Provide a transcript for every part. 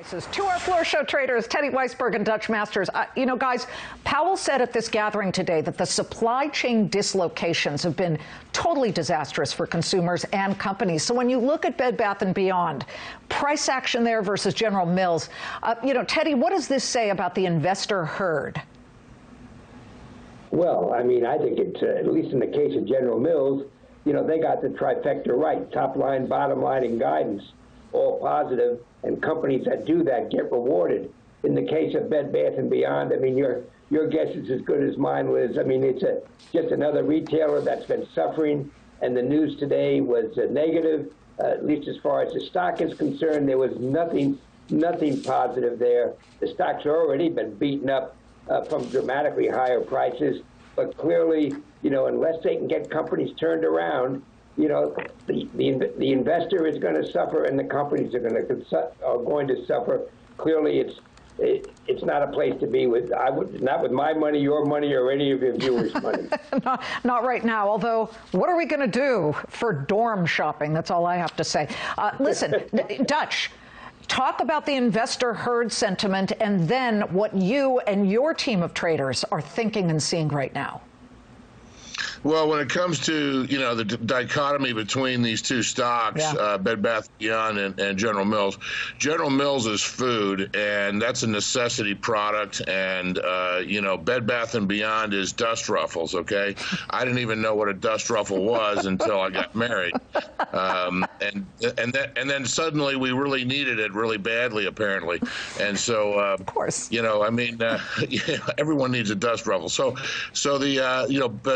To our floor show traders, Teddy Weisberg and Dutch Masters. Guys, Powell said at this gathering today that the supply chain dislocations have been totally disastrous for consumers and companies. So when you look at Bed Bath & Beyond, price action there versus General Mills, Teddy, what does this say about the investor herd? Well, I mean, I think it's, at least in the case of General Mills, they got the trifecta right, top line, bottom line, and guidance, all positive. And companies that do that get rewarded. In the case of Bed Bath & Beyond, I mean, your guess is as good as mine, Liz. I mean, it's just another retailer that's been suffering, and the news today was negative, at least as far as the stock is concerned. There was nothing positive there. The stock's already been beaten up from dramatically higher prices, but clearly, unless they can get companies turned around, the investor is going to suffer, and the companies are going to suffer. Clearly, it's not a place to be with. Not with my money, your money, or any of your viewers' money. Not right now. Although, what are we going to do for dorm shopping? That's all I have to say. Listen, Dutch, talk about the investor herd sentiment, and then what you and your team of traders are thinking and seeing right now. Well, when it comes to, the dichotomy between these two stocks, Bed Bath & Beyond and General Mills is food, and that's a necessity product. And, Bed Bath & Beyond is dust ruffles, okay? I didn't even know what a dust ruffle was until I got married. And then suddenly we really needed it really badly, apparently. And so, of course, everyone needs a dust ruffle. So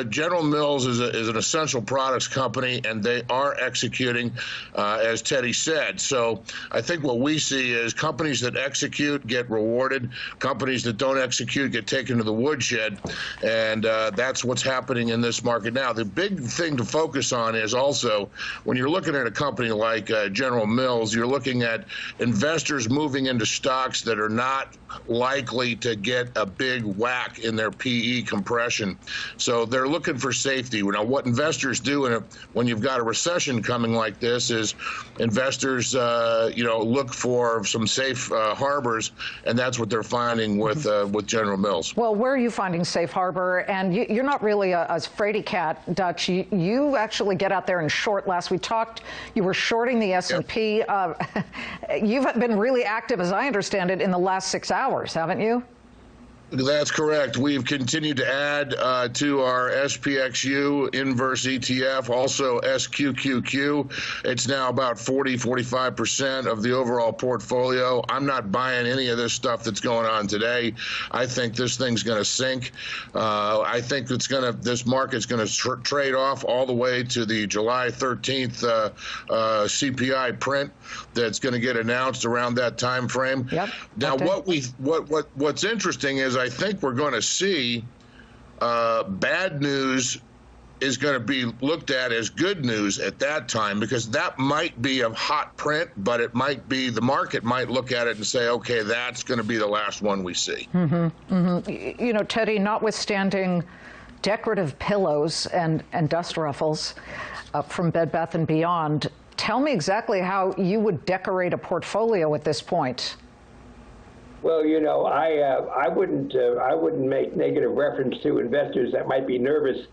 General Mills is an essential products company, and they are executing, as Teddy said. So I think what we see is companies that execute get rewarded. Companies that don't execute get taken to the woodshed, and that's what's happening in this market now. The big thing to focus on is also when you're looking at a company like General Mills, you're looking at investors moving into stocks that are not likely to get a big whack in their PE compression. So they're looking for safety. Now, what investors do when you've got a recession coming like this is investors, look for some safe harbors, and that's what they're finding with General Mills. Well, where are you finding safe harbor? And you're not really a fraidy cat, Dutch. You actually get out there and short. Last we talked, you were shorting the S&P. Yep. You've been really active, as I understand it, in the last 6 hours, haven't you? That's correct. We've continued to add to our SPXU inverse ETF, also SQQQ. It's now about 45% of the overall portfolio. I'm not buying any of this stuff that's going on today. I think this thing's going to sink. I think this market's going to trade off all the way to the July 13th CPI print that's going to get announced around that time frame. Yep. Now, what's interesting is I think we're going to see bad news is going to be looked at as good news at that time, because that might be a hot print, but it might be the market might look at it and say, okay, that's going to be the last one we see. Mm-hmm. Mm-hmm. Teddy, notwithstanding decorative pillows and dust ruffles from Bed Bath & Beyond, tell me exactly how you would decorate a portfolio at this point. Well, I wouldn't make negative reference to investors that might be nervous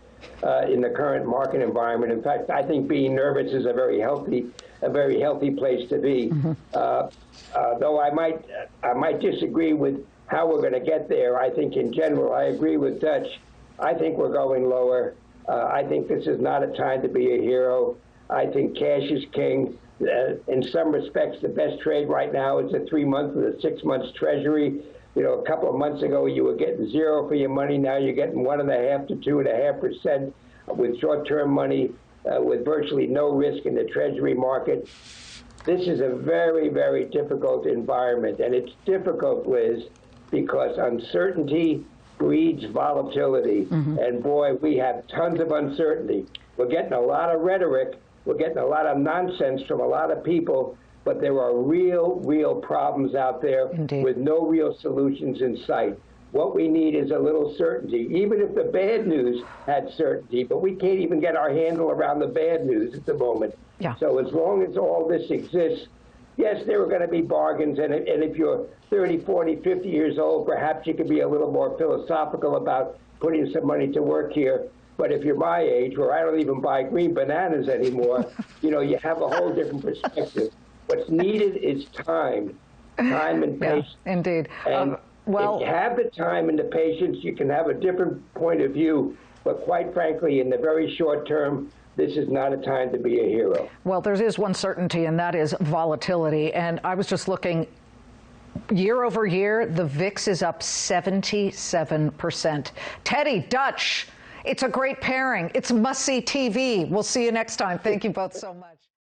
in the current market environment. In fact, I think being nervous is a very healthy place to be. Mm-hmm. Though I might disagree with how we're going to get there. I think in general, I agree with Dutch. I think we're going lower. I think this is not a time to be a hero. I think cash is king. In some respects, the best trade right now is a 3-month or the 6 months Treasury. A couple of months ago, you were getting 0 for your money. Now you're getting 1.5% to 2.5% with short-term money, with virtually no risk in the Treasury market. This is a very, very difficult environment, and it's difficult, Liz, because uncertainty breeds volatility. Mm-hmm. And boy, we have tons of uncertainty. We're getting a lot of rhetoric. We're getting a lot of nonsense from a lot of people, but there are real problems out there. Indeed. With no real solutions in sight. What we need is a little certainty, even if the bad news had certainty, but we can't even get our handle around the bad news at the moment. Yeah. So as long as all this exists, yes, there are going to be bargains, and if you're 30, 40, 50 years old, perhaps you could be a little more philosophical about putting some money to work here. But if you're my age, where I don't even buy green bananas anymore, you have a whole different perspective. What's needed is time and patience. Yeah, indeed. And well, if you have the time and the patience, you can have a different point of view. But quite frankly, in the very short term, this is not a time to be a hero. well, there is one certainty, and that is volatility. And I was just looking. Year over year, the VIX is up 77%. Teddy, Dutch, it's a great pairing. It's must-see TV. We'll see you next time. Thank you both so much.